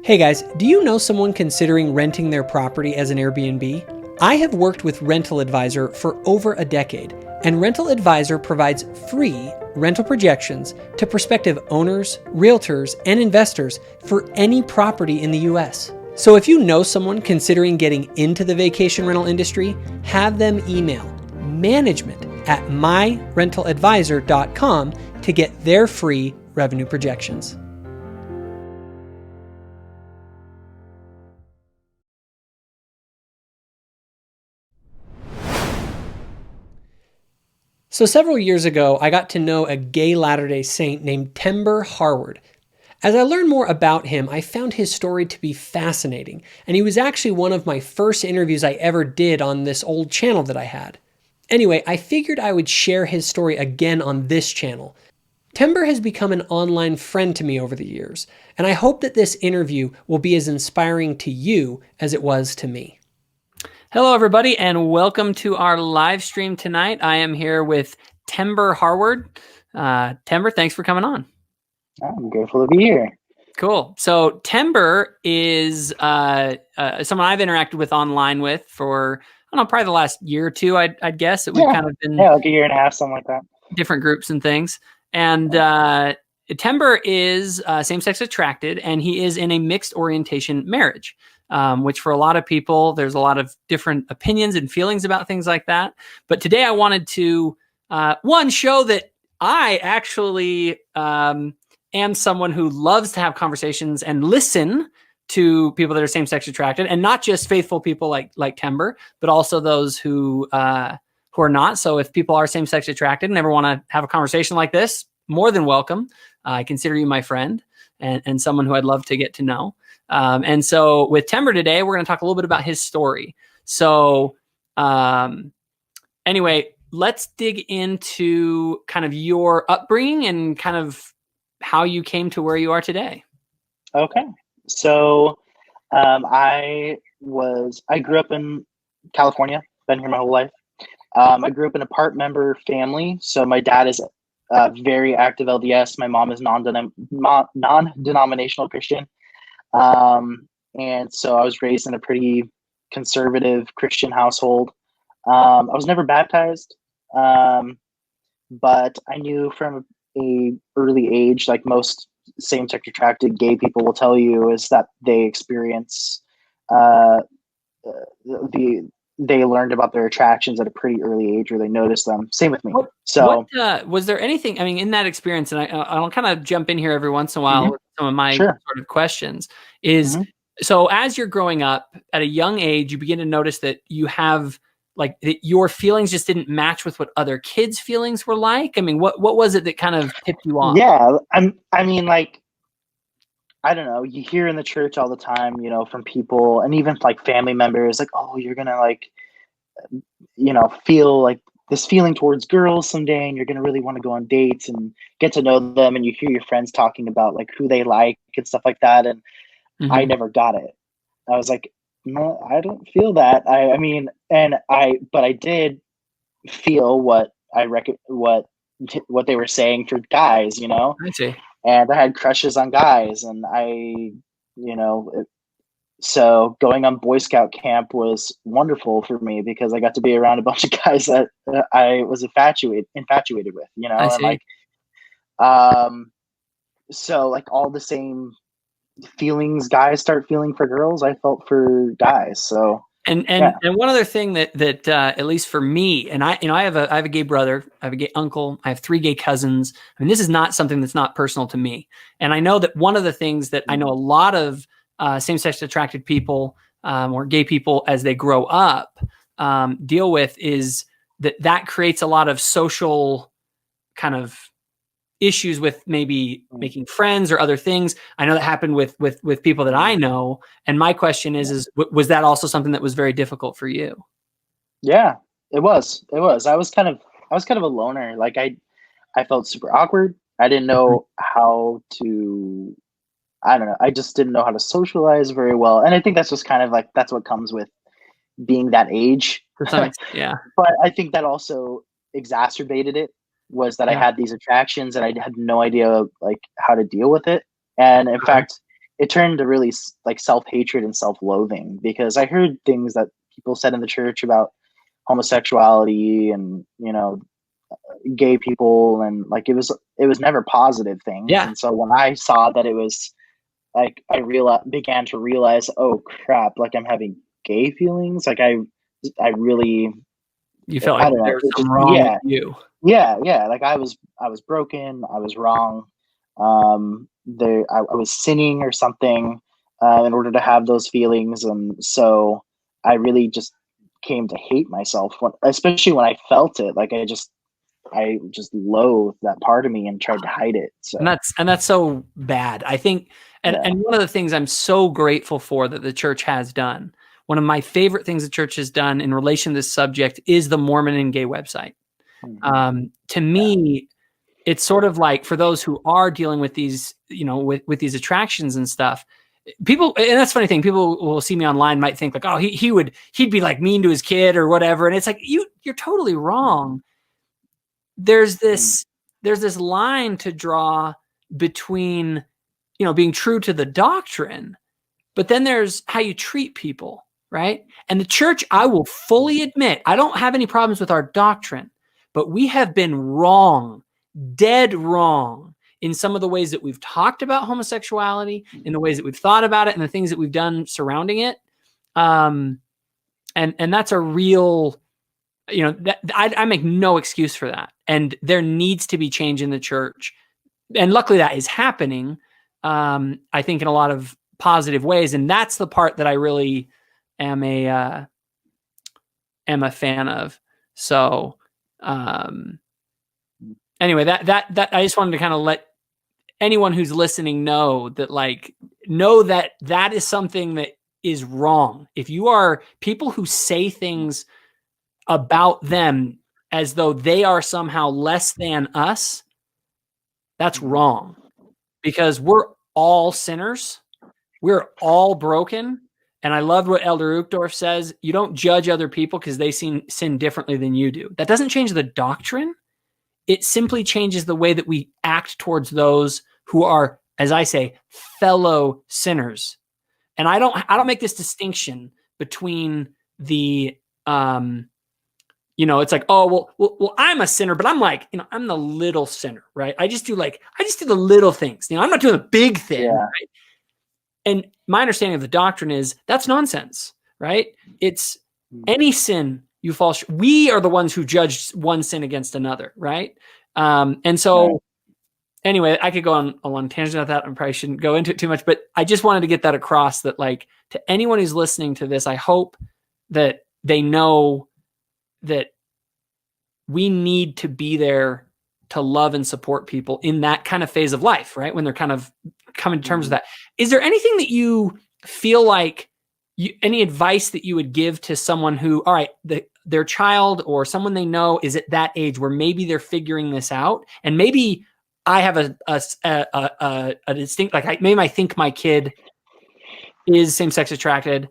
Hey guys, do you know someone considering renting their property as an Airbnb? I have worked with Rental Advisor for over a decade, and Rental Advisor provides free rental projections to prospective owners, realtors, and investors for any property in the US. So if you know someone considering getting into the vacation rental industry, have them email management@myrentaladvisor.com to get their free revenue projections. So several years ago, I got to know a gay Latter-day Saint named Tember Harward. As I learned more about him, I found his story to be fascinating, and he was actually one of my first interviews I ever did on this old channel that I had. Anyway, I figured I would share his story again on this channel. Tember has become an online friend to me over the years, and I hope that this interview will be as inspiring to you as it was to me. Hello, everybody, and welcome to our live stream tonight. I am here with Tember Harward. Tember, thanks for coming on. I'm grateful to be here. Cool. So Tember is someone I've interacted with online with for, I don't know, probably the last year or two, I'd guess. We've kind of been like a year and a half, something like that. Different groups and things. And Tember is same-sex attracted, and he is in a mixed orientation marriage. Which for a lot of people, there's a lot of different opinions and feelings about things like that. But today I wanted to, one, show that I actually am someone who loves to have conversations and listen to people that are same-sex attracted, and not just faithful people like Tember, but also those who are not. So if people are same-sex attracted and ever want to have a conversation like this, more than welcome. I consider you my friend and someone who I'd love to get to know. And so with Tember today, we're going to talk a little bit about his story. So anyway, let's dig into kind of your upbringing and kind of how you came to where you are today. Okay. So I grew up in California, been here my whole life. I grew up in a part member family. So my dad is very active LDS. My mom is non-denominational Christian. And so I was raised in a pretty conservative Christian household. I was never baptized, but I knew from a early age, like most same-sex attracted gay people will tell you, is that they experience they learned about their attractions at a pretty early age, or they noticed them. Same with me. So was there anything, I mean, in that experience, and I'll kind of jump in here every once in a while with some of my sort of questions, is so as you're growing up at a young age, you begin to notice that you have like that your feelings just didn't match with what other kids' feelings were like. I mean, what was it that kind of tipped you off? Yeah, I mean, like, I don't know, you hear in the church all the time, you know, from people and even like family members, like, oh, you're going to like, you know, feel like this feeling towards girls someday, and you're going to really want to go on dates and get to know them. And you hear your friends talking about like who they like and stuff like that. And I never got it. I was like, no, I don't feel that. But I did feel what what they were saying for guys, you know? I see. And I had crushes on guys, and so going on Boy Scout camp was wonderful for me because I got to be around a bunch of guys that I was infatuated with, you know, and like, so like all the same feelings guys start feeling for girls, I felt for guys. So And one other thing that at least for me, and I have a gay brother, I have a gay uncle, I have 3 gay cousins. I mean, this is not something that's not personal to me. And I know that one of the things that I know a lot of same-sex attracted people or gay people as they grow up deal with is that creates a lot of social kind of issues with maybe making friends or other things. I know that happened with people that I know. And my question is was that also something that was very difficult for you? Yeah, it was. I was kind of a loner. Like I felt super awkward. I didn't know how to, I don't know. I just didn't know how to socialize very well. And I think that's just kind of like, that's what comes with being that age. Yeah. But I think that also exacerbated it, was that I had these attractions and I had no idea like how to deal with it. And in fact, it turned to really like self-hatred and self-loathing, because I heard things that people said in the church about homosexuality and, you know, gay people, and like it was never positive things. Yeah. And so when I saw that it was like, began to realize, oh crap, like I'm having gay feelings, like I really, You felt I like don't know, there was it just, something wrong with yeah, you. yeah, like I was broken, I was wrong, I was sinning or something, in order to have those feelings. And so I really just came to hate myself, especially when I felt it. Like I just loathed that part of me and tried to hide it. And So that's so bad. I think, yeah. and one of the things I'm so grateful for that the church has done, one of my favorite things the church has done in relation to this subject is the Mormon and Gay website. To Yeah. me, it's sort of like, for those who are dealing with these, you know, with these attractions and stuff, people, and that's the funny thing, people will see me online, might think like, oh, he'd be like mean to his kid or whatever. And it's like, you're totally wrong. There's Mm. this line to draw between, you know, being true to the doctrine, but then there's how you treat people, right? And the church, I will fully admit, I don't have any problems with our doctrine, but we have been wrong, dead wrong, in some of the ways that we've talked about homosexuality, in the ways that we've thought about it, and the things that we've done surrounding it. And that's a real, you know, that I make no excuse for that. And there needs to be change in the church. And luckily that is happening, I think, in a lot of positive ways. And that's the part that I really am a fan of. So anyway, that I just wanted to kind of let anyone who's listening know that, like, know that that is something that is wrong. If you are people who say things about them as though they are somehow less than us, that's wrong, because we're all sinners. We're all broken. And I loved what Elder Uchtdorf says. You don't judge other people because they sin differently than you do. That doesn't change the doctrine. It simply changes the way that we act towards those who are, as I say, fellow sinners. And I don't make this distinction between the, you know, it's like, oh, well, I'm a sinner, but I'm like, you know, I'm the little sinner, right? I just do the little things. You know, I'm not doing the big thing. Yeah. Right? And my understanding of the doctrine is that's nonsense, right? It's any sin you fall short. We are the ones who judge one sin against another, right? And so anyway, I could go on a long tangent about that. I probably shouldn't go into it too much, but I just wanted to get that across, that, like, to anyone who's listening to this, I hope that they know that we need to be there to love and support people in that kind of phase of life, right? When they're kind of coming to terms with that. Is there anything that you feel like any advice that you would give to someone who, all right, their child or someone they know is at that age where maybe they're figuring this out, and maybe I have a distinct, like, maybe I think my kid is same-sex attracted.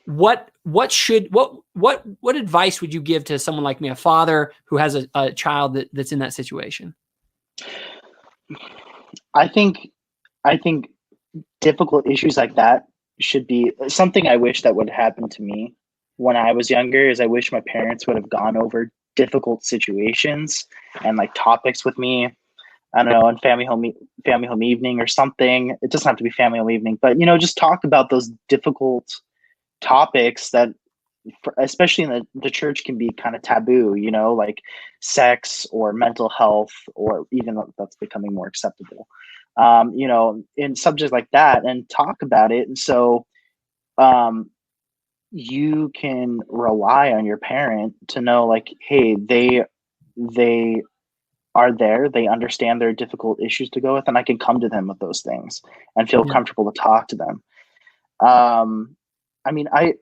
What advice would you give to someone like me, a father who has a child that's in that situation? I think difficult issues like that should be something I wish that would happen to me when I was younger. Is I wish my parents would have gone over difficult situations and like topics with me. I don't know, on family home evening or something. It doesn't have to be family home evening, but, you know, just talk about those difficult topics that, especially in the church, can be kind of taboo, you know, like sex or mental health, or even that's becoming more acceptable, you know, in subjects like that, and talk about it. And so you can rely on your parent to know, like, hey, they are there, they understand their difficult issues to go with, and I can come to them with those things and feel comfortable to talk to them. I mean, I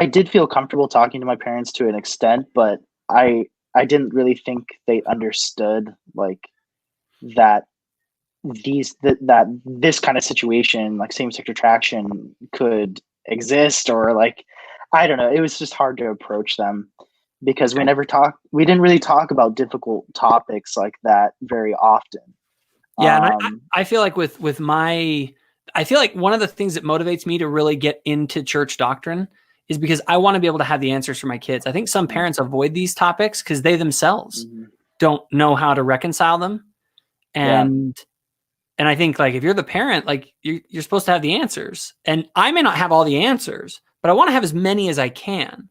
did feel comfortable talking to my parents to an extent, but I didn't really think they understood, like, that that this kind of situation, like same-sex attraction, could exist, or like, I don't know, it was just hard to approach them because we didn't really talk about difficult topics like that very often. Yeah, and I feel like with I feel like one of the things that motivates me to really get into church doctrine is because I want to be able to have the answers for my kids. I think some parents avoid these topics because they themselves don't know how to reconcile them. And I think like if you're the parent, like you're supposed to have the answers. And I may not have all the answers, but I want to have as many as I can,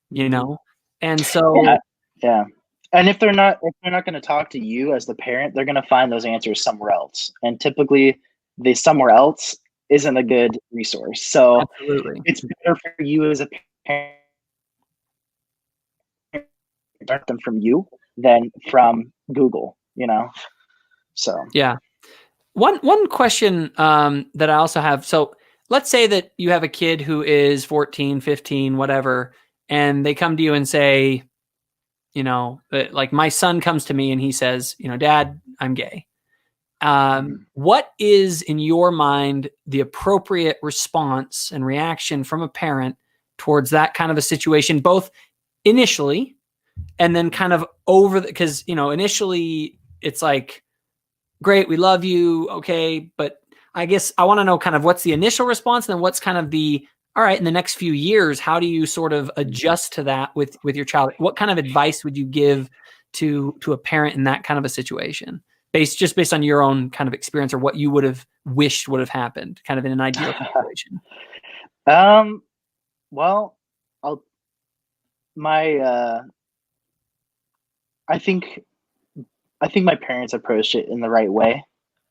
you know? And so yeah. And if they're not going to talk to you as the parent, they're going to find those answers somewhere else. And typically the somewhere else isn't a good resource. So absolutely, it's better for you as a parent to learn them from you than from Google, you know? So, yeah. One question that I also have. So let's say that you have a kid who is 14, 15, whatever, and they come to you and say, you know, like my son comes to me and he says, you know, Dad, I'm gay. What is in your mind the appropriate response and reaction from a parent towards that kind of a situation, both initially and then kind of over because, you know, initially it's like, great, we love you. Okay. But I guess I want to know kind of what's the initial response and then what's kind of the, all right, in the next few years, how do you sort of adjust to that with your child? What kind of advice would you give to a parent in that kind of a situation? Based on your own kind of experience or what you would have wished would have happened kind of in an ideal situation. Well, I'll, my, I think my parents approached it in the right way.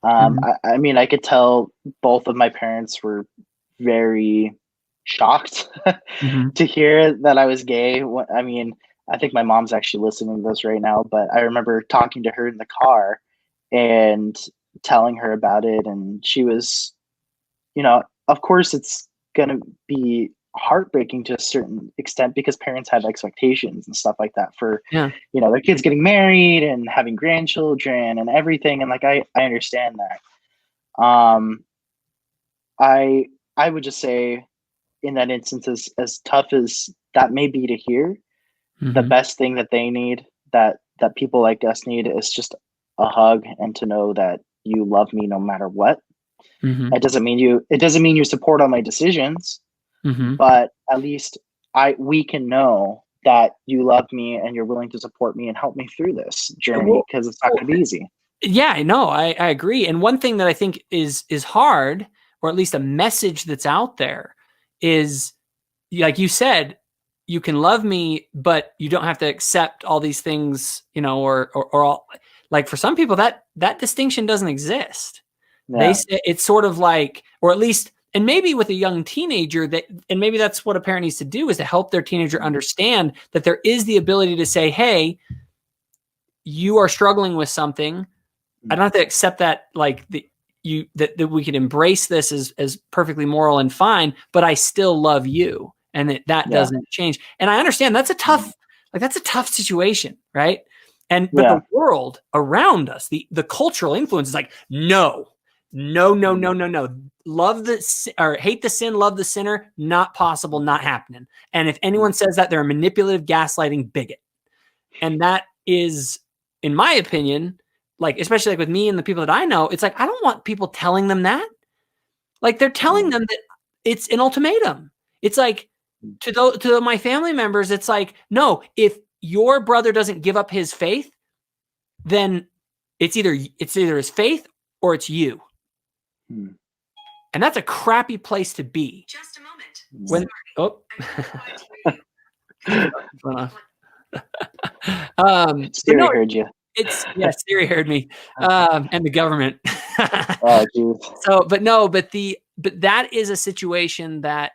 I mean, I could tell both of my parents were very shocked to hear that I was gay. I mean, I think my mom's actually listening to this right now, but I remember talking to her in the car and telling her about it. And she was, you know, of course it's going to be heartbreaking to a certain extent because parents have expectations and stuff like that for, Yeah. you know, their kids getting married and having grandchildren and everything. And like, I understand that. I would just say in that instance, as tough as that may be to hear, the best thing that they need, that people like us need, is just a hug and to know that you love me no matter what. It doesn't mean you support all my decisions, but at least we can know that you love me and you're willing to support me and help me through this journey, because it's not going to be easy. Yeah, I know. I agree. And one thing that I think is hard, or at least a message that's out there, is like you said, you can love me, but you don't have to accept all these things, you know, or all, like for some people that distinction doesn't exist. Yeah. They say it's sort of like, or at least, and maybe with a young teenager and maybe that's what a parent needs to do, is to help their teenager understand that there is the ability to say, hey, you are struggling with something. I don't have to accept that, like that we could embrace this as perfectly moral and fine, but I still love you, and that doesn't change. And I understand that's a tough situation, right? But the world around us, the cultural influence is like, no. Love or hate the sin, love the sinner. Not possible, not happening. And if anyone says that, they're a manipulative, gaslighting bigot. And that is, in my opinion, like, especially like with me and the people that I know, it's like, I don't want people telling them that. Like, they're telling them that it's an ultimatum. It's like, to my family members, it's like, no, if your brother doesn't give up his faith, then it's either his faith or it's you. And that's a crappy place to be. Just a moment. Siri heard you. Siri heard me, and the government. Oh, geez. So, but that is a situation that,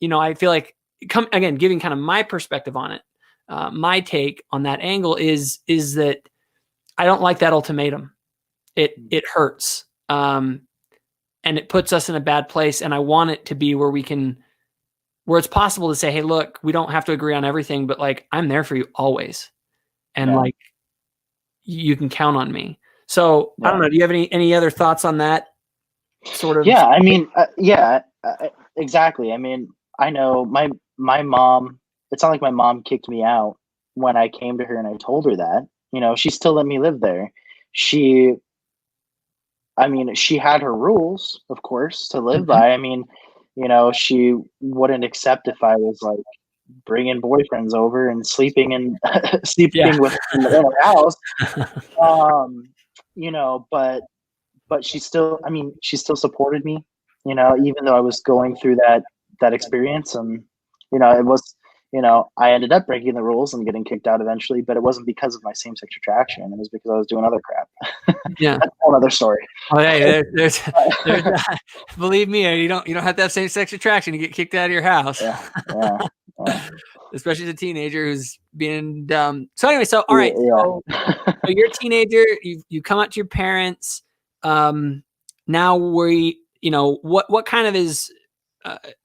you know, I feel like again, giving kind of my perspective on it, my take on that angle is that I don't like that ultimatum. It hurts. And it puts us in a bad place. And I want it to be where it's possible to say, hey, look, we don't have to agree on everything, but like, I'm there for you always. And like, you can count on me. So I don't know. Do you have any other thoughts on that sort of? Yeah. I mean, exactly. I mean, I know my mom, it's not like my mom kicked me out when I came to her and I told her that, you know, she still let me live there. I mean, she had her rules, of course, to live Mhm. by. I mean, she wouldn't accept if I was like bringing boyfriends over and sleeping in Yeah. sleeping with in her house. Um, but she still, I mean, she still supported me, even though I was going through that experience. And it was, I ended up breaking the rules and getting kicked out eventually, but it wasn't because of my same-sex attraction. It was because I was doing other crap. Yeah. That's a whole other story. Oh, hey, there's believe me, you don't have to have same-sex attraction to get kicked out of your house. Yeah. Especially as a teenager who's being dumb. So anyway, all right. Yeah. So you're a teenager, you come out to your parents. Now what kind of is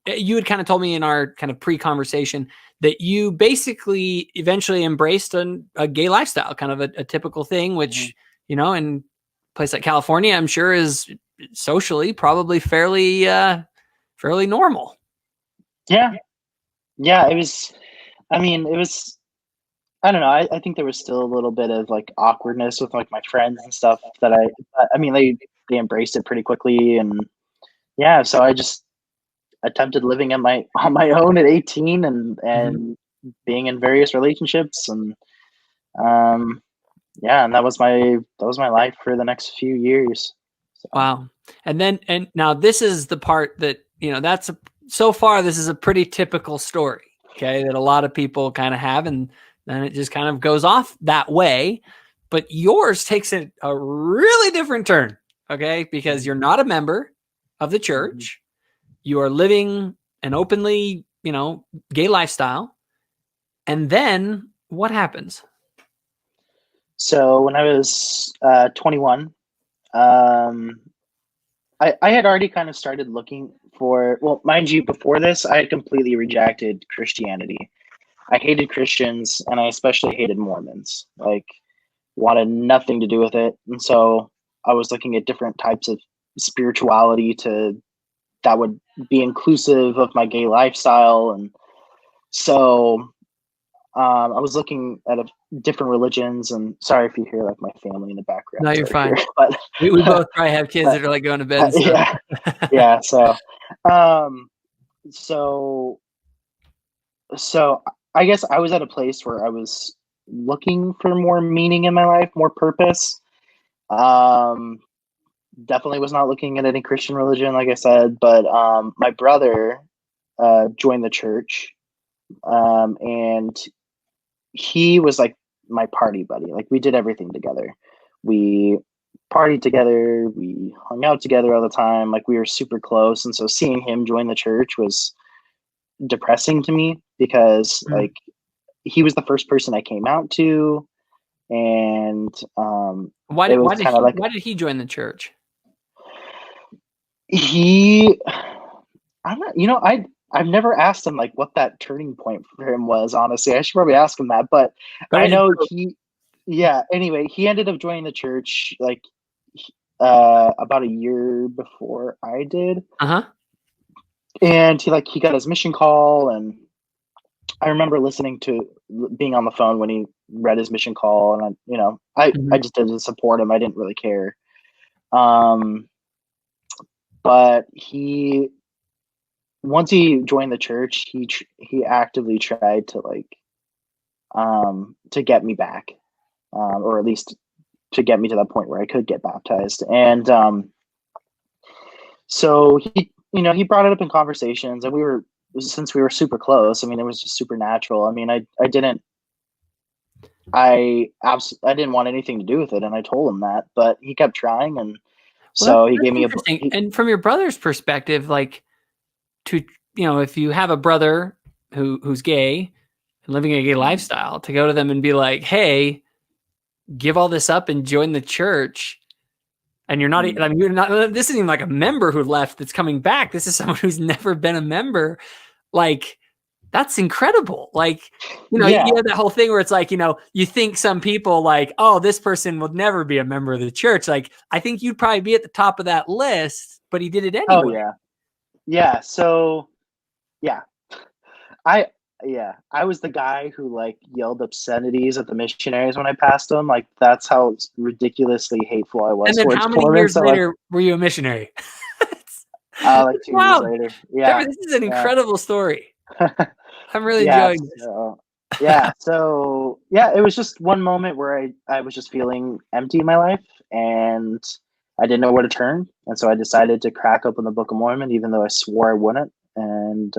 you had kind of told me in our kind of pre-conversation that you basically eventually embraced a gay lifestyle, kind of a typical thing, which, in a place like California, I'm sure is socially probably fairly normal. Yeah. It was, I mean, it was, I don't know. I think there was still a little bit of like awkwardness with like my friends and stuff that I mean, they embraced it pretty quickly. And yeah, so I just attempted living on my own at 18 and being in various relationships. And and that was my life for the next few years. So. Wow. And now this is the part that, so far this is a pretty typical story, okay, that a lot of people kind of have, and then it just kind of goes off that way. But yours takes a really different turn, okay, because you're not a member of the church. You are living an openly, gay lifestyle. And then what happens? So when I was 21, I had already kind of started looking for, well, mind you, before this, I had completely rejected Christianity. I hated Christians, and I especially hated Mormons. Like, wanted nothing to do with it. And so I was looking at different types of spirituality that would be inclusive of my gay lifestyle. And so I was looking at different religions. And sorry if you hear like my family in the background. No, you're fine. Here, but we both probably have kids that are like going to bed and stuff. Yeah. So I guess I was at a place where I was looking for more meaning in my life, more purpose. Definitely was not looking at any Christian religion, like I said, but my brother joined the church, and he was like my party buddy. Like, we did everything together. We partied together, we hung out together all the time. Like, we were super close. And so seeing him join the church was depressing to me because like he was the first person I came out to. And why did he join the church? I'm not, I've never asked him like what that turning point for him was, honestly. I should probably ask him that, but I know anyway, he ended up joining the church like about a year before I did. And he got his mission call, and I remember being on the phone when he read his mission call, and I just did to support him. I didn't really care. But once he joined the church, he actively tried to to get me back, or at least to get me to that point where I could get baptized. And so he brought it up in conversations, and since we were super close, I mean, it was just super natural. I mean, I didn't want anything to do with it, and I told him that, but he kept trying, and so he gave me and from your brother's perspective, like, if you have a brother who's gay and living a gay lifestyle, to go to them and be like, hey, give all this up and join the church. And you're not, I mean, this isn't even like a member who left that's coming back. This is someone who's never been a member. Like, that's incredible. Like, you have that whole thing where it's like, you think some people like, oh, this person will never be a member of the church. Like, I think you'd probably be at the top of that list, but he did it anyway. Oh, yeah. Yeah. So, yeah, Yeah, I was the guy who like yelled obscenities at the missionaries when I passed them. Like that's how ridiculously hateful I was And then towards how many Mormons. years So like, later were you a missionary? like 2 years Wow. later. Trevor, Yeah, this is an yeah, incredible story. I'm really yeah. enjoying this. So yeah, it was just one moment where I was just feeling empty in my life, and I didn't know where to turn, and so I decided to crack open the Book of Mormon, even though I swore I wouldn't. And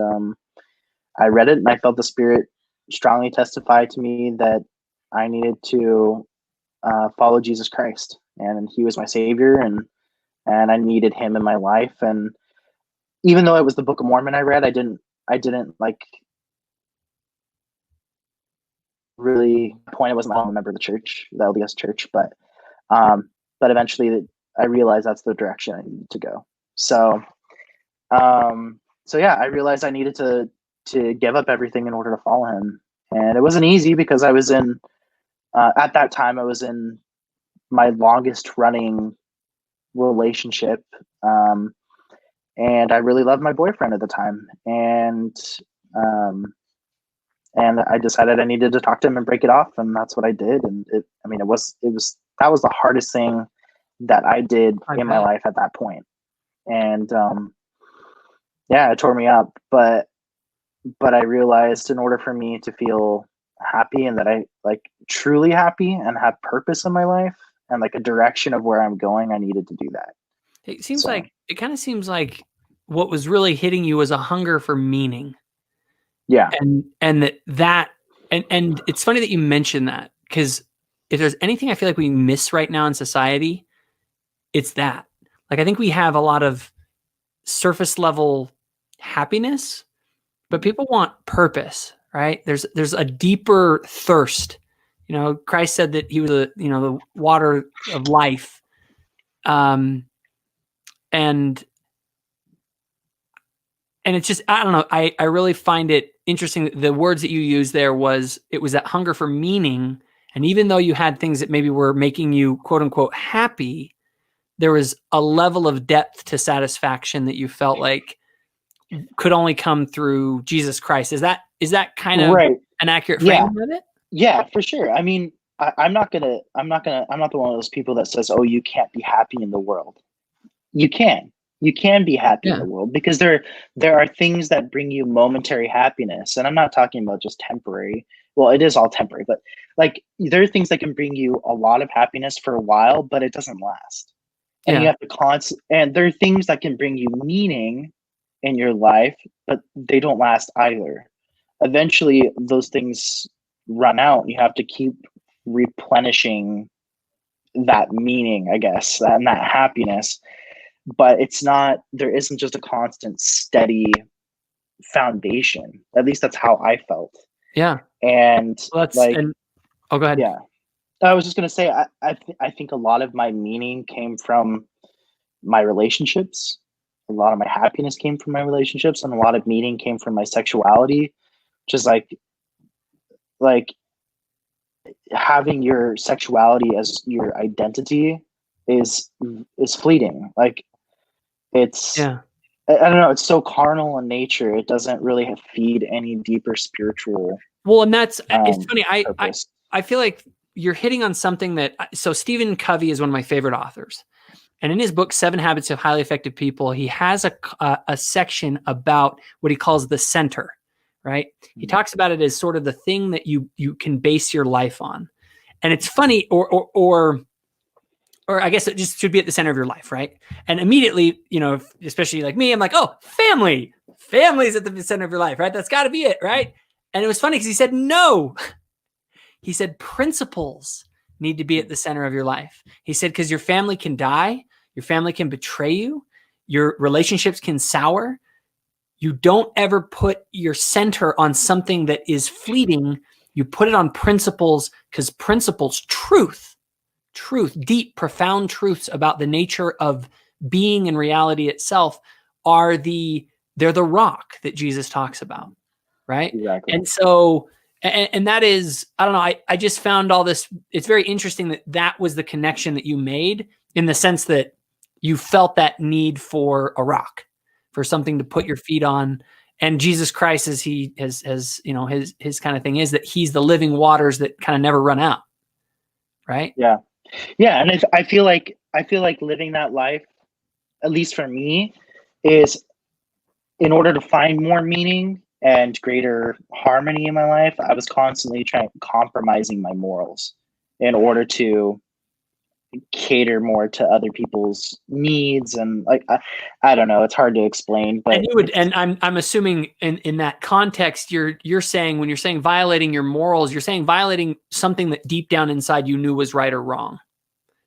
I read it, and I felt the Spirit strongly testify to me that I needed to follow Jesus Christ, and He was my Savior, and I needed Him in my life. And even though it was the Book of Mormon I read, I didn't like really point. I wasn't a member of the church, the LDS church, but eventually I realized that's the direction I needed to go. So yeah, I realized I needed to give up everything in order to follow Him, and it wasn't easy because I was in at that time I was in my longest running relationship, and I really loved my boyfriend at the time, um, and I decided I needed to talk to him and break it off, and that's what I did. And it was that was the hardest thing that I did in my life at that point, and yeah, it tore me up, but I realized in order for me to feel happy and that I like truly happy and have purpose in my life and like a direction of where I'm going, I needed to do that. It seems like it kind of seems like what was really hitting you was a hunger for meaning. Yeah. And it's funny that you mentioned that, because if there's anything I feel like we miss right now in society, it's that. Like, I think we have a lot of surface level happiness, but people want purpose, right? There's a deeper thirst. You know, Christ said that He was the water of life. And it's just, I don't know. I really find it interesting. The words that you used there it was that hunger for meaning. And even though you had things that maybe were making you quote unquote happy, there was a level of depth to satisfaction that you felt like could only come through Jesus Christ. Is that kind of right. an accurate framing of it? Yeah, for sure. I mean, I'm not the one of those people that says, oh, you can't be happy in the world. You can be happy in the world, because there are things that bring you momentary happiness. And I'm not talking about just temporary. Well, it is all temporary, but like there are things that can bring you a lot of happiness for a while, but it doesn't last. And you have to and there are things that can bring you meaning in your life, but they don't last either. Eventually those things run out, and you have to keep replenishing that meaning, I guess, and that happiness. But there isn't just a constant steady foundation. At least that's how I felt. Yeah. And go ahead. Yeah, I was just going to say, I think a lot of my meaning came from my relationships. A lot of my happiness came from my relationships, and a lot of meaning came from my sexuality. Just like having your sexuality as your identity is fleeting. Like it's, I don't know, it's so carnal in nature. It doesn't really feed any deeper spiritual. Well, and that's it's funny. I feel like you're hitting on something that, so Stephen Covey is one of my favorite authors. And in his book, 7 Habits of Highly Effective People, he has a section about what he calls the center, right? Mm-hmm. He talks about it as sort of the thing that you can base your life on. And it's funny, or I guess it just should be at the center of your life, right? And immediately, especially like me, I'm like, oh, family. Family's at the center of your life, right? That's got to be it, right? And it was funny because he said, no. He said, principles need to be at the center of your life. He said, because your family can die, your family can betray you, your relationships can sour. You don't ever put your center on something that is fleeting. You put it on principles, because principles, truth, deep, profound truths about the nature of being and reality itself they're the rock that Jesus talks about, right? Exactly. And so, and that is, I don't know, I just found all this, it's very interesting that was the connection that you made, in the sense that you felt that need for a rock, for something to put your feet on. And Jesus Christ, as he has you know, his kind of thing is that he's the living waters that kind of never run out. Right. Yeah. Yeah. And I feel like living that life, at least for me, is in order to find more meaning and greater harmony in my life, I was constantly compromising my morals in order to cater more to other people's needs. And like, I don't know, it's hard to explain, but and I'm assuming in that context, you're saying, when you're saying violating your morals, you're saying violating something that deep down inside you knew was right or wrong.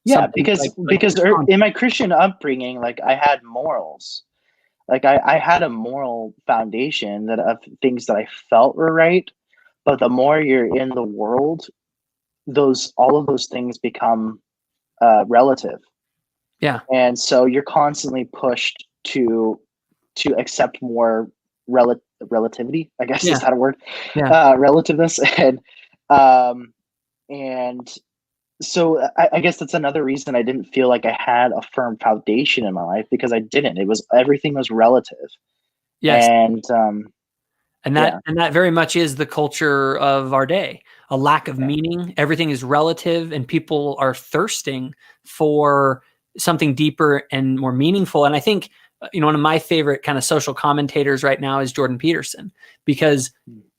Yeah, Something because in my Christian upbringing, like I had morals. Like I had a moral foundation that of things that I felt were right. But the more you're in the world, all of those things become relative. Yeah. And so you're constantly pushed to accept more relativity, I guess. Is that a word? Yeah. Relativeness. And so I guess that's another reason I didn't feel like I had a firm foundation in my life, because I didn't. Everything was relative. Yes. And that very much is the culture of our day. A lack of meaning. Everything is relative, and people are thirsting for something deeper and more meaningful. And I think, one of my favorite kind of social commentators right now is Jordan Peterson, because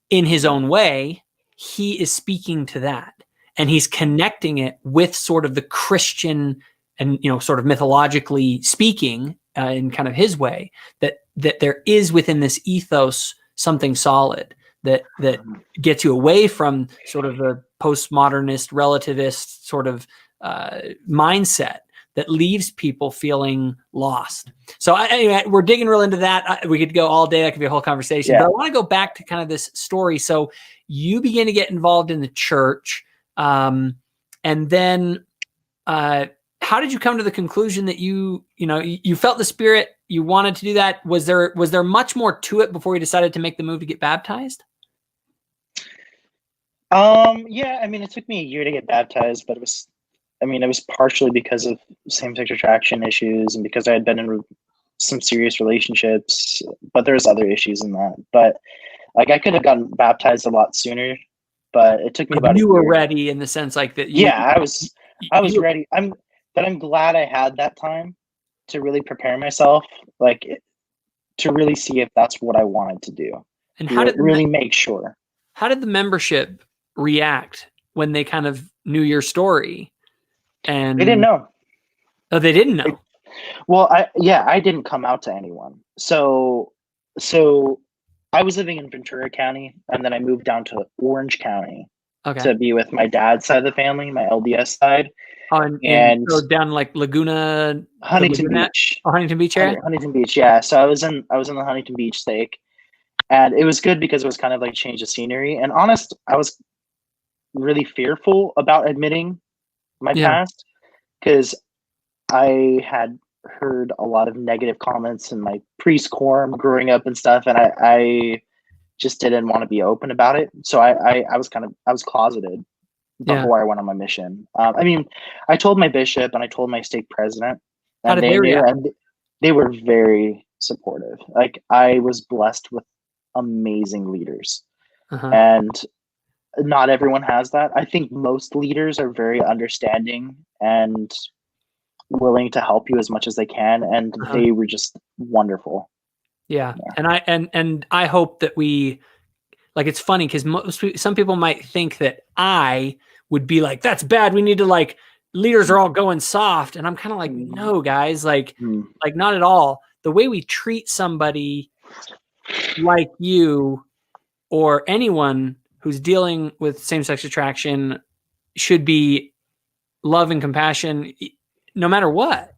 in his own way, he is speaking to that, and he's connecting it with sort of the Christian and, sort of mythologically speaking, in kind of his way, that there is within this ethos something solid that gets you away from sort of the postmodernist relativist sort of mindset that leaves people feeling lost. So anyway, we're digging real into that. We could go all day. That could be a whole conversation. Yeah. But I want to go back to kind of this story. So you begin to get involved in the church, and then how did you come to the conclusion that you felt the Spirit, you wanted to do that? Was there much more to it before you decided to make the move to get baptized? Yeah, I mean, it took me a year to get baptized, but it was partially because of same-sex attraction issues and because I had been in some serious relationships, but there's other issues in that. But like, I could have gotten baptized a lot sooner, but it took me about a year. You were ready in the sense like that. I was ready. I'm glad I had that time to really prepare myself, like to really see if that's what I wanted to do. And how did really make sure? How did the membership react when they kind of knew your story? And they didn't know. Oh, they didn't know. I didn't come out to anyone. So I was living in Ventura County, and then I moved down to Orange County to be with my dad's side of the family, my LDS side. Oh, and so down like Laguna, Huntington Beach. Oh, Huntington Beach area? Huntington Beach, yeah. So I was in the Huntington Beach stake, and it was good because it was kind of like change of scenery. And honest, I was really fearful about admitting my past, because I had heard a lot of negative comments in my preschool growing up and stuff, and I just didn't want to be open about it. So I was closeted before I went on my mission. I told my bishop and I told my stake president, and how did they react? And they were very supportive. Like, I was blessed with amazing leaders, and not everyone has that. I think most leaders are very understanding and willing to help you as much as they can, and they were just wonderful. Yeah. And I hope that we, like, it's funny because some people might think that I would be like, that's bad, we need to, like, leaders are all going soft, and I'm kind of like, no guys, like not at all. The way we treat somebody like you or anyone who's dealing with same-sex attraction should be love and compassion, no matter what.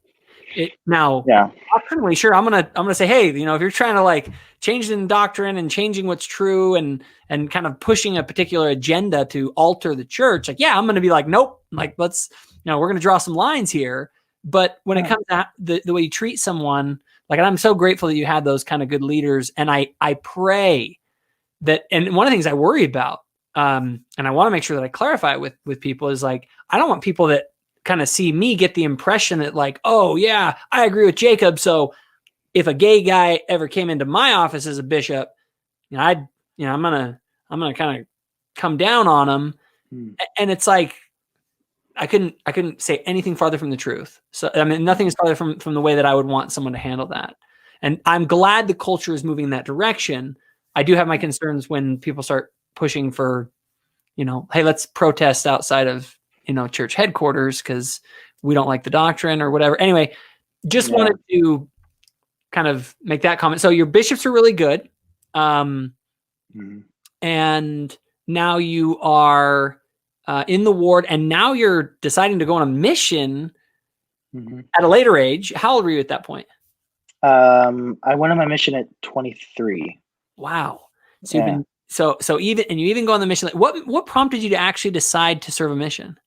Doctrinally, sure, I'm gonna say, hey, if you're trying to like change the doctrine and changing what's true and kind of pushing a particular agenda to alter the church, like, yeah, I'm gonna be like, nope, like, let's, we're gonna draw some lines here. But when it comes to the way you treat someone, like, and I'm so grateful that you had those kind of good leaders, and I pray that, and one of the things I worry about, and I want to make sure that I clarify it with people, is like, I don't want people that kind of see me get the impression that, like, oh yeah, I agree with Jacob, so if a gay guy ever came into my office as a bishop, I'm gonna kind of come down on them. And it's like, I couldn't say anything farther from the truth. So, I mean, nothing is farther from the way that I would want someone to handle that. And I'm glad the culture is moving in that direction. I do have my concerns when people start pushing for, hey, let's protest outside of, church headquarters because we don't like the doctrine or whatever. Anyway, just wanted to kind of make that comment. So your bishops are really good. And now you are in the ward, and now you're deciding to go on a mission at a later age. How old were you at that point? I went on my mission at 23. Wow. So you've been so you even go on the mission. What prompted you to actually decide to serve a mission?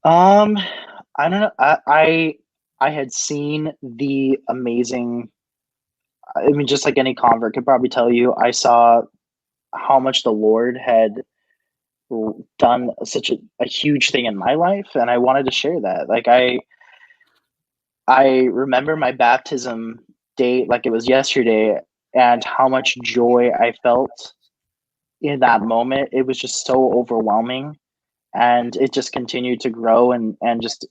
I don't know. I had seen the amazing. I mean, just like any convert could probably tell you, I saw how much the Lord had done such a huge thing in my life, and I wanted to share that. Like I remember my baptism date like it was yesterday, and how much joy I felt in that moment. It was just so overwhelming, and it just continued to grow and just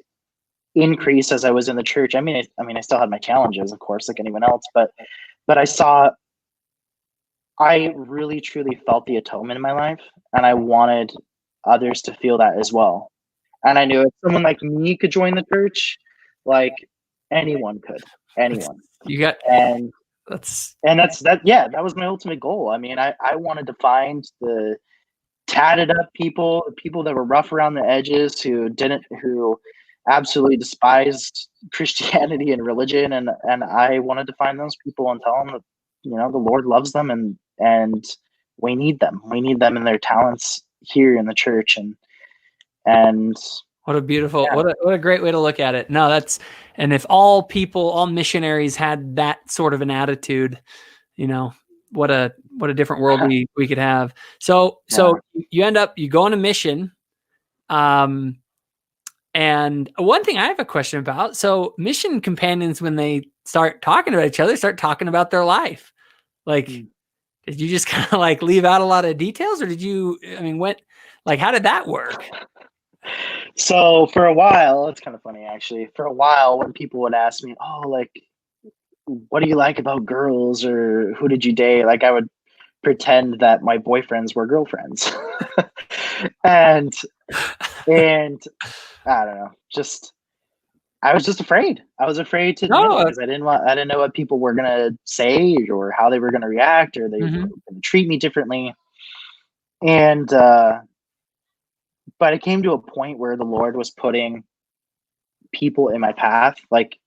increase as I was in the church. I mean, I still had my challenges, of course, like anyone else, but I really truly felt the atonement in my life, and I wanted others to feel that as well. And I knew if someone like me could join the church, like anyone could, anyone. And that's that was my ultimate goal. I mean, I wanted to find the tatted up people that were rough around the edges, who absolutely despised Christianity and religion, and I wanted to find those people and tell them that the Lord loves them, and we need them in their talents here in the church. And what a beautiful, what a great way to look at it. No, and if all missionaries had that sort of an attitude, what a different world we could have. So you go on a mission. And one thing I have a question about, so mission companions, when they start talking about each other, start talking about their life. Like, did you just kind of like leave out a lot of details, or how did that work? So for a while, it's kind of funny actually. For a while, when people would ask me, "Oh, like, what do you like about girls?" or "Who did you date?" like, I would pretend that my boyfriends were girlfriends, and I don't know. I was just afraid. I was afraid to admit it because I didn't know what people were gonna say or how they were gonna react, or they were gonna treat me differently. And but it came to a point where the Lord was putting people in my path, like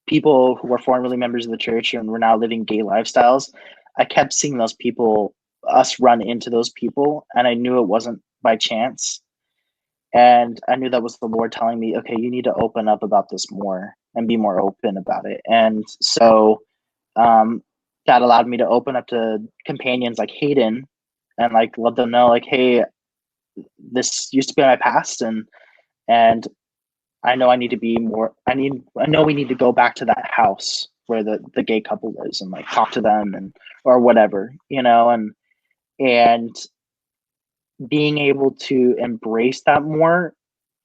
people who were formerly members of the church and were now living gay lifestyles. I kept seeing us run into those people, and I knew it wasn't by chance. And I knew that was the Lord telling me, okay, you need to open up about this more and be more open about it. And so that allowed me to open up to companions like Hayden and like let them know, like, hey, this used to be my past, and I know I need to be more. I know we need to go back to that house where the gay couple lives and like talk to them and or whatever, and being able to embrace that more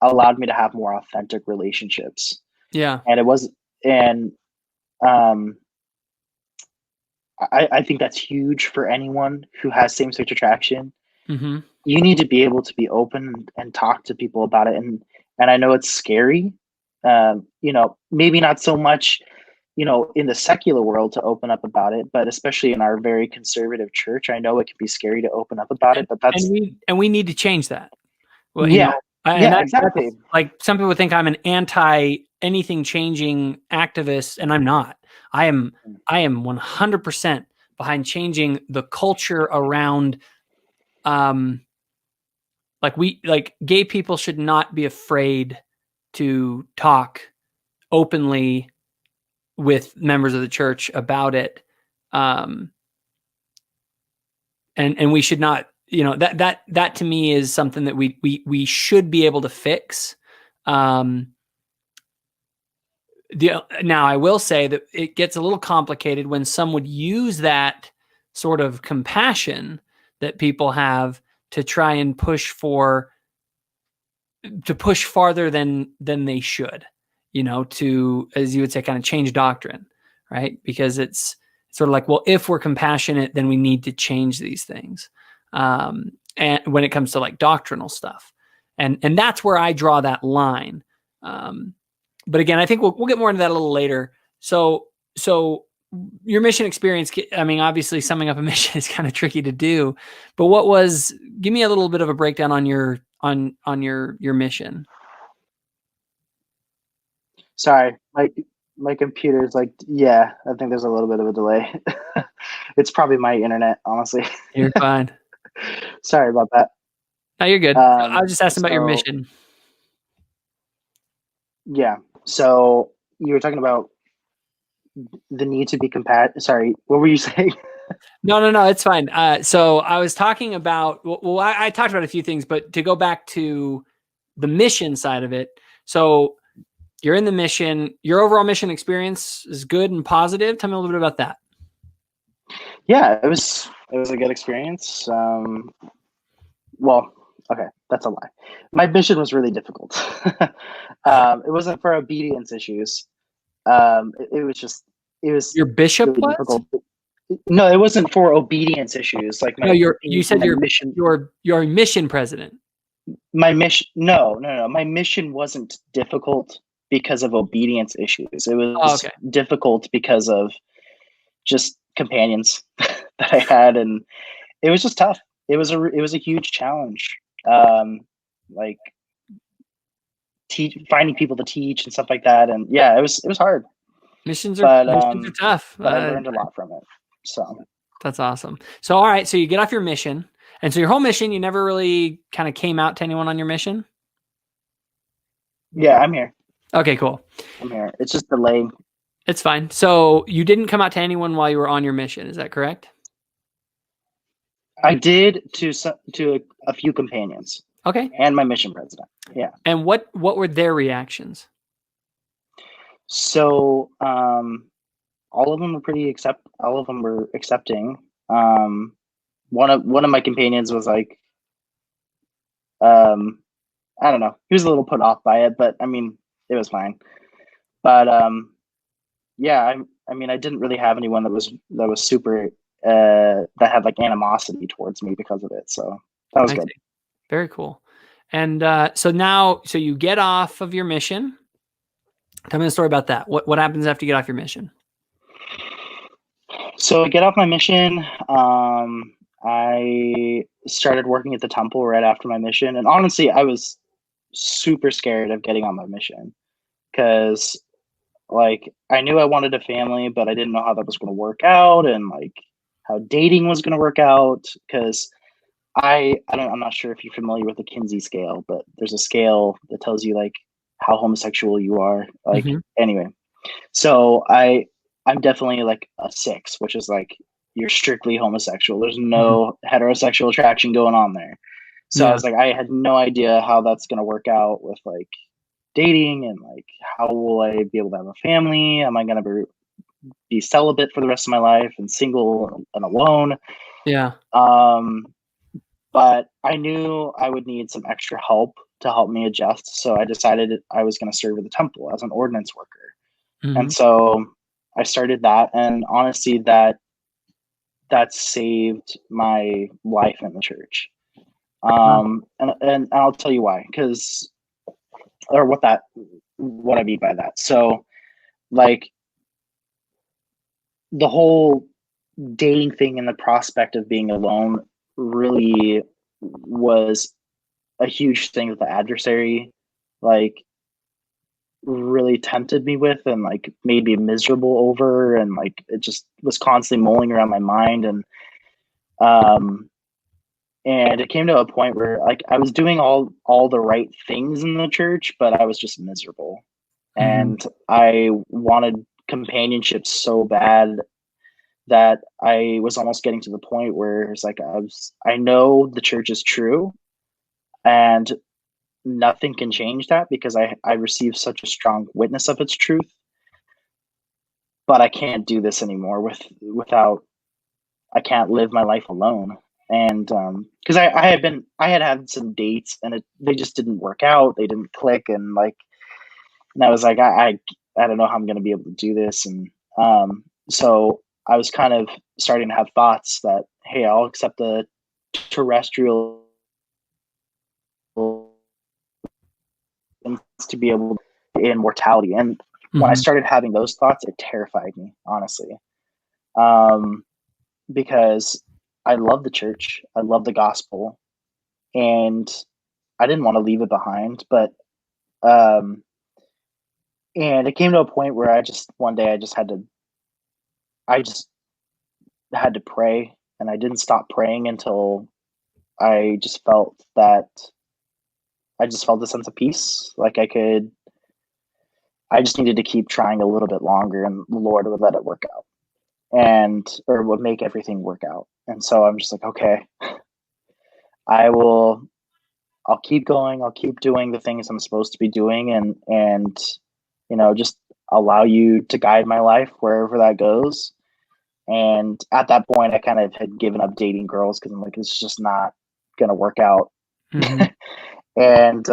allowed me to have more authentic relationships. Yeah. And I think that's huge for anyone who has same-sex attraction. Mm-hmm. You need to be able to be open and talk to people about it. And I know it's scary, maybe not so much, in the secular world to open up about it, but especially in our very conservative church, I know it can be scary to open up about it, but we need to change that. Well, exactly. Like some people think I'm an anti anything changing activist, and I'm not. I am 100% behind changing the culture around, gay people should not be afraid to talk openly with members of the church about it. And we should not, that to me is something that we should be able to fix. Now, I will say that it gets a little complicated when some would use that sort of compassion that people have to try and push farther than they should, to, as you would say, kind of change doctrine, right? Because it's sort of like, well, if we're compassionate, then we need to change these things. And when it comes to like doctrinal stuff, and that's where I draw that line. But again, I think we'll get more into that a little later. So your mission experience, I mean, obviously summing up a mission is kind of tricky to do, but give me a little bit of a breakdown on your mission. Sorry, my computer's like, yeah, I think there's a little bit of a delay. It's probably my internet, honestly. You're fine. Sorry about that. No, you're good. I was just asking about your mission. Yeah. So you were talking about the need to be compassionate. Sorry, what were you saying? No, it's fine. So I was talking about, well, I talked about a few things, but to go back to the mission side of it. So you're in the mission, your overall mission experience is good and positive. Tell me a little bit about that. Yeah, it was a good experience. Well, okay, that's a lie. My mission was really difficult. It wasn't for obedience issues. It was your bishop really was? Difficult. No, it wasn't for obedience issues. Like you said your mission. Your mission president. My mission. No. My mission wasn't difficult because of obedience issues. It was difficult because of just companions that I had, and it was just tough. It was a huge challenge. Like finding people to teach and stuff like that, and yeah, it was hard. Missions are tough. But I learned a lot from it. So that's awesome. So all right, so you get off your mission, and so your whole mission, you never really kind of came out to anyone on your mission. Yeah, I'm here. Okay, cool. I'm here. It's just delayed. It's fine. So you didn't come out to anyone while you were on your mission. Is that correct? I did to a few companions. Okay. And my mission president. Yeah. And what were their reactions? So, all of them were accepting. One of my companions was like, I don't know. He was a little put off by it, but I mean, it was fine. But yeah, I mean, I didn't really have anyone that was super that had like animosity towards me because of it. So that was good. Very cool. And so you get off of your mission. Tell me the story about that. What happens after you get off your mission? So I get off my mission. I started working at the temple right after my mission. And honestly, I was super scared of getting on my mission because like I knew I wanted a family, but I didn't know how that was going to work out and like how dating was going to work out. Because I'm not sure if you're familiar with the Kinsey scale, but there's a scale that tells you like how homosexual you are. Like anyway, so I'm definitely like a 6, which is like you're strictly homosexual. There's no heterosexual attraction going on there. So I was like, I had no idea how that's going to work out with like dating and like how will I be able to have a family? Am I going to be celibate for the rest of my life and single and alone? Yeah. But I knew I would need some extra help to help me adjust. So I decided I was going to serve at the temple as an ordinance worker. And so I started that, and honestly, that saved my life in the church. And I'll tell you why, what I mean by that. So like the whole dating thing and the prospect of being alone really was a huge thing that the adversary like really tempted me with and like made me miserable over, and like it just was constantly mulling around my mind. And it came to a point where like I was doing all the right things in the church, but I was just miserable. And I wanted companionship so bad that I was almost getting to the point where it's like I know the church is true and nothing can change that because I received such a strong witness of its truth. but I can't do this anymore without, I can't live my life alone. And because I had some dates and they just didn't work out, they didn't click, and I was like, I don't know how I'm going to be able to do this. And so I was kind of starting to have thoughts that, hey, I'll accept a terrestrial to be able to immortality. And when I started having those thoughts, it terrified me, honestly, because I love the church, I love the gospel, and I didn't want to leave it behind. But and it came to a point where one day I just had to pray, and I didn't stop praying until I just felt a sense of peace. I just needed to keep trying a little bit longer, and the Lord would let it work out, or would make everything work out. And so I'm just like, okay, I'll keep going. I'll keep doing the things I'm supposed to be doing, and just allow you to guide my life wherever that goes. And at that point, I kind of had given up dating girls because I'm like, it's just not going to work out. Mm-hmm. And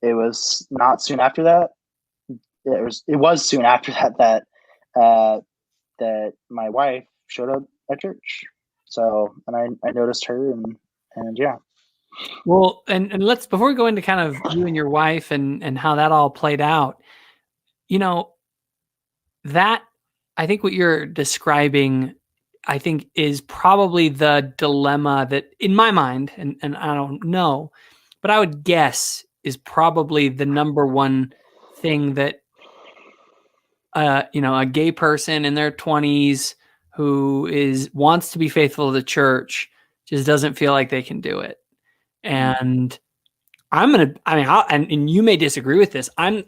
it was not soon after that. It was soon after that that my wife showed up at church. So, and I noticed her, and yeah. Well, and let's, before we go into kind of you and your wife and how that all played out, that, I think what you're describing, I think, is probably the dilemma that, in my mind, and I don't know, but I would guess is probably the number one thing that a gay person in their 20s who wants to be faithful to the church just doesn't feel like they can do it. And and you may disagree with this. I'm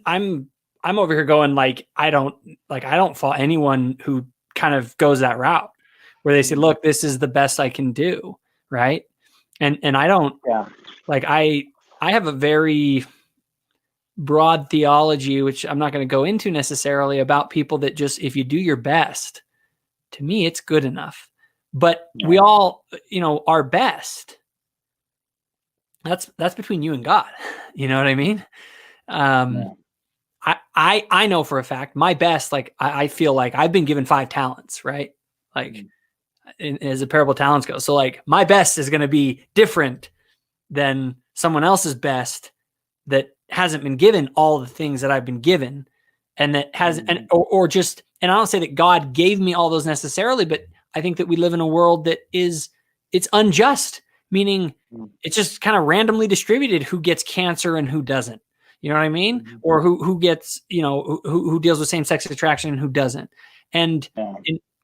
over here going I don't fault anyone who kind of goes that route where they say, look, this is the best I can do. Right. And I don't, I have a very broad theology, which I'm not going to go into necessarily, about people that just, if you do your best, to me, it's good enough. But we all, our best, that's between you and God. You know what I mean? I know for a fact my best, I feel like I've been given 5 talents, right? As a parable of talents goes. So my best is going to be different than someone else's best that hasn't been given all the things that I've been given, and that has, and I don't say that God gave me all those necessarily, but I think that we live in a world that it's unjust, meaning it's just kind of randomly distributed who gets cancer and who doesn't. You know what I mean? Or who gets, who deals with same-sex attraction and who doesn't. And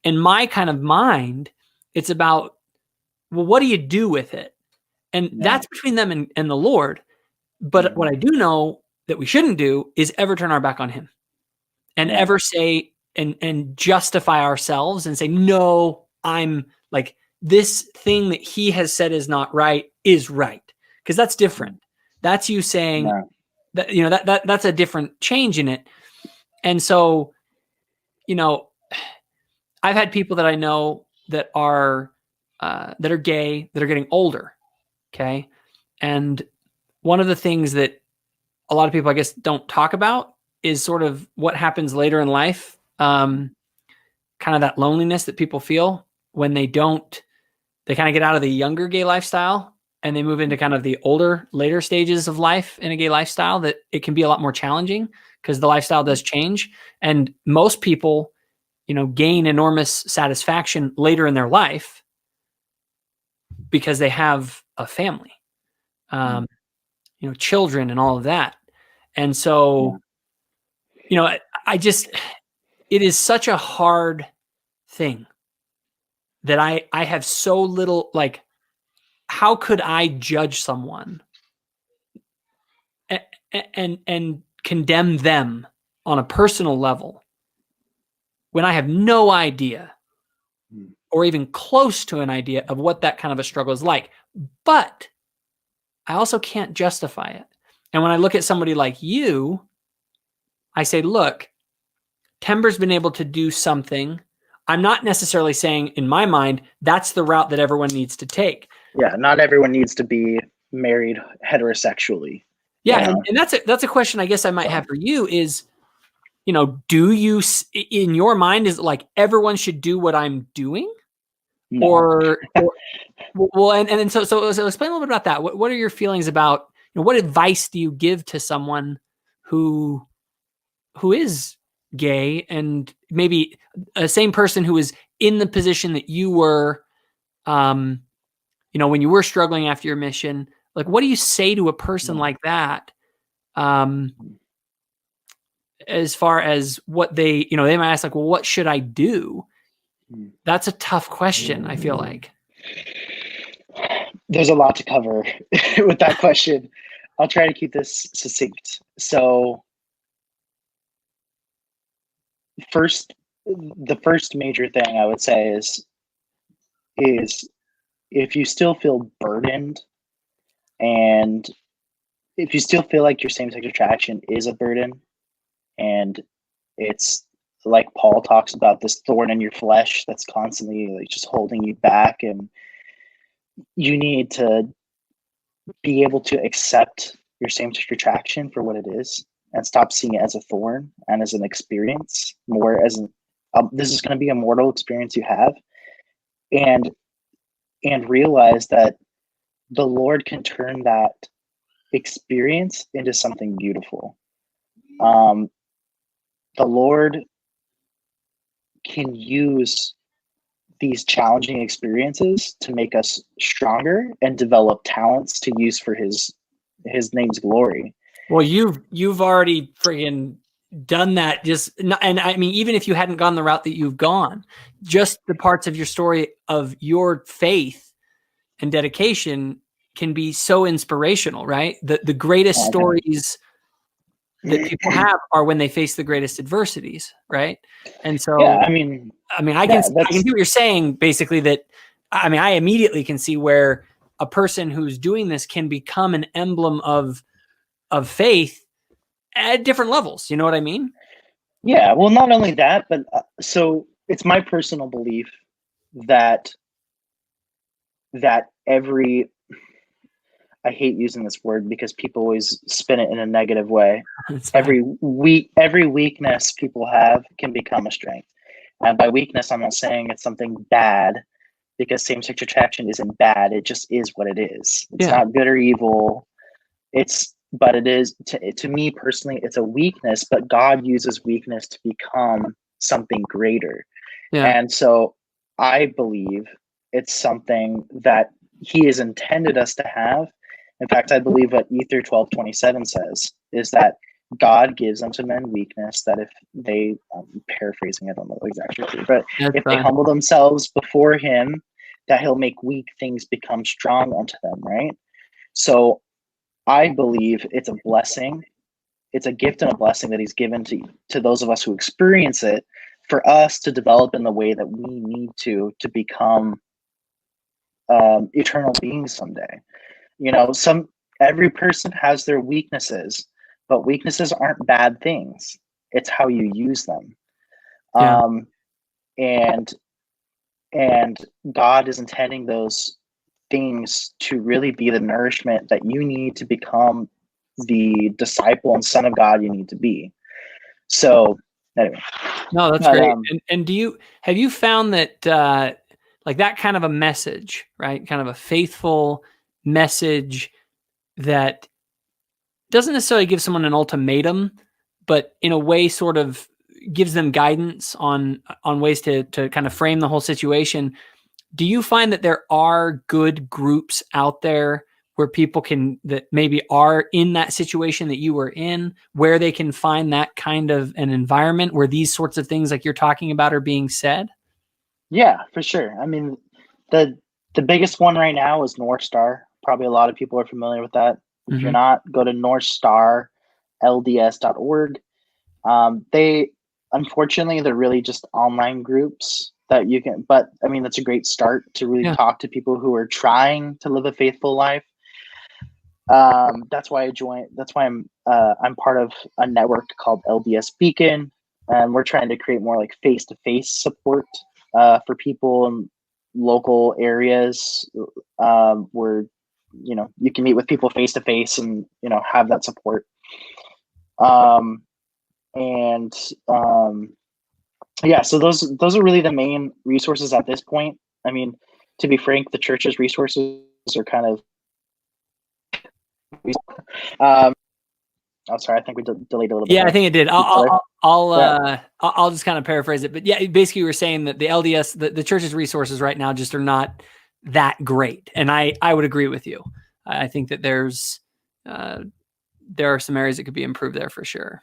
in my kind of mind, it's about, well, what do you do with it? And that's between them and the Lord. But what I do know that we shouldn't do is ever turn our back on him and ever say and justify ourselves and say, no, I'm this thing that he has said is not right is right. Because that's different. That's you saying that, that's a different change in it. And so, I've had people that I know that are gay, that are getting older. Okay. And one of the things that a lot of people, I guess, don't talk about is sort of what happens later in life. Kind of that loneliness that people feel when they kind of get out of the younger gay lifestyle and they move into kind of the later stages of life in a gay lifestyle, that it can be a lot more challenging because the lifestyle does change. And most people, gain enormous satisfaction later in their life because they have a family, children and all of that. And so, it is such a hard thing that I have so little, how could I judge someone and condemn them on a personal level when I have no idea or even close to an idea of what that kind of a struggle is like? But I also can't justify it. And when I look at somebody like you, I say, look, Tember's been able to do something. I'm not necessarily saying, in my mind, that's the route that everyone needs to take. Yeah, not everyone needs to be married heterosexually. Yeah, and that's a question I guess I might have for you is, do you, in your mind, is it like everyone should do what I'm doing? No. Or well, and then so explain a little bit about that. What are your feelings about, what advice do you give to someone who is gay, and maybe a same person who is in the position that you were, when you were struggling after your mission? Like, what do you say to a person like that? As far as what they might ask, like, well, what should I do? That's a tough question, I feel like. There's a lot to cover with that question. I'll try to keep this succinct. So the first major thing I would say is if you still feel burdened, and if you still feel like your same-sex attraction is a burden, and it's like Paul talks about, this thorn in your flesh that's constantly like just holding you back, and you need to be able to accept your same-sex attraction for what it is and stop seeing it as a thorn and as an experience, more as this is going to be a mortal experience you have, and realize that the Lord can turn that experience into something beautiful. The Lord can use these challenging experiences to make us stronger and develop talents to use for his name's glory. Well, you've already friggin' done that. And I mean, even if you hadn't gone the route that you've gone, just the parts of your story of your faith and dedication can be so inspirational, right? The greatest stories that people have are when they face the greatest adversities, right? And so, yeah, I mean, I can see what you're saying, basically, that, I immediately can see where a person who's doing this can become an emblem of faith at different levels. You know what I mean? Yeah, well, not only that, but so it's my personal belief that every, I hate using this word because people always spin it in a negative way. Every weakness people have can become a strength. And by weakness, I'm not saying it's something bad, because same-sex attraction isn't bad. It just is what it is. It's not good or evil. But it is, to me personally, it's a weakness, but God uses weakness to become something greater. Yeah. And so I believe it's something that he has intended us to have. In fact, I believe what Ether 12:27 says is that God gives unto men weakness, that if they, I'm paraphrasing, I don't know exactly, but if they humble themselves before him, that he'll make weak things become strong unto them, right? So I believe it's a blessing. It's a gift and a blessing that he's given to those of us who experience it, for us to develop in the way that we need to become eternal beings someday. Every person has their weaknesses, but weaknesses aren't bad things. It's how you use them. And God is intending those things to really be the nourishment that you need to become the disciple and son of God you need to be. So anyway. No, that's great. And have you found that like that kind of a message, right? Kind of a faithful message that doesn't necessarily give someone an ultimatum, but in a way sort of gives them guidance on ways to kind of frame the whole situation. Do you find that there are good groups out there where people that maybe are in that situation that you were in, where they can find that kind of an environment where these sorts of things like you're talking about are being said? Yeah, for sure. I mean, the biggest one right now is North Star. Probably a lot of people are familiar with that. If you're not, go to northstarlds.org. Unfortunately, they're really just online groups that you can, but I mean, that's a great start to really talk to people who are trying to live a faithful life. That's why I joined. That's why I'm part of a network called LDS Beacon. and we're trying to create more like face-to-face support for people in local areas where you can meet with people face-to-face and have that support. Yeah, so those are really the main resources at this point. I mean, to be frank, the church's resources are kind of I'm sorry, I think we delayed a little bit. Yeah, I think it did. I'll just kind of paraphrase it, but yeah, basically we're saying that the LDS, the church's resources right now just are not that great, and I would agree with you. I think that there are some areas that could be improved there for sure.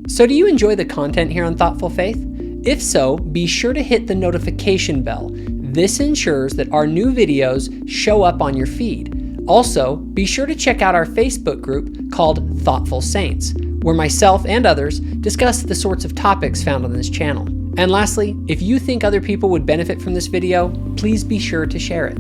So do you enjoy the content here on Thoughtful Faith? If so, be sure to hit the notification bell. This ensures that our new videos show up on your feed. Also, be sure to check out our Facebook group called Thoughtful Saints, where myself and others discuss the sorts of topics found on this channel. And lastly, if you think other people would benefit from this video, please be sure to share it.